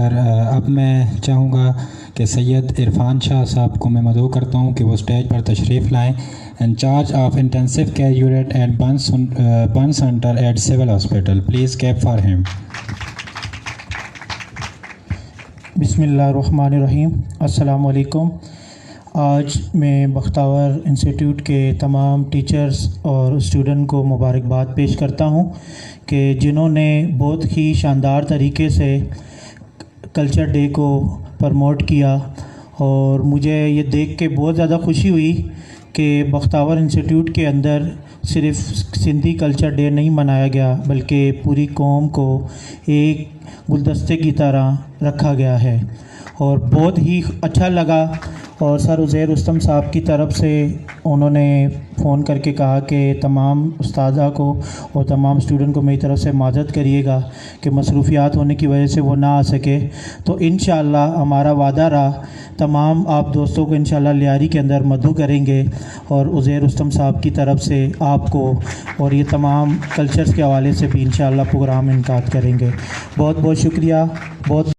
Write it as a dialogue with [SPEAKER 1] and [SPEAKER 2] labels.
[SPEAKER 1] سر اب میں چاہوں گا کہ سید عرفان شاہ صاحب کو میں مدعو کرتا ہوں کہ وہ اسٹیج پر تشریف لائیں. Incharge of intensive care unit at burn centre at civil hospital. Please clap for him.
[SPEAKER 2] بسم اللہ الرحمن الرحیم. السلام علیکم. آج میں بختاور انسٹیٹیوٹ کے تمام ٹیچرز اور اسٹوڈنٹ کو مبارکباد پیش کرتا ہوں کہ جنہوں نے بہت ہی شاندار طریقے سے کلچر ڈے کو پروموٹ کیا، اور مجھے یہ دیکھ کے بہت زیادہ خوشی ہوئی کہ بختاور انسٹیٹیوٹ کے اندر صرف سندھی کلچر ڈے نہیں منایا گیا بلکہ پوری قوم کو ایک گلدستے کی طرح رکھا گیا ہے، اور بہت ہی اچھا لگا. اور سر عزیر رستم صاحب کی طرف سے انہوں نے فون کر کے کہا کہ تمام استاذہ کو اور تمام اسٹوڈنٹ کو میری طرف سے معذرت کریے گا کہ مصروفیات ہونے کی وجہ سے وہ نہ آ سکے. تو انشاءاللہ ہمارا وعدہ رہا، تمام آپ دوستوں کو انشاءاللہ لیاری کے اندر مدعو کریں گے، اور عزیر رستم صاحب کی طرف سے آپ کو اور یہ تمام کلچرز کے حوالے سے بھی انشاءاللہ پروگرام انعقاد کریں گے. بہت بہت شکریہ. بہت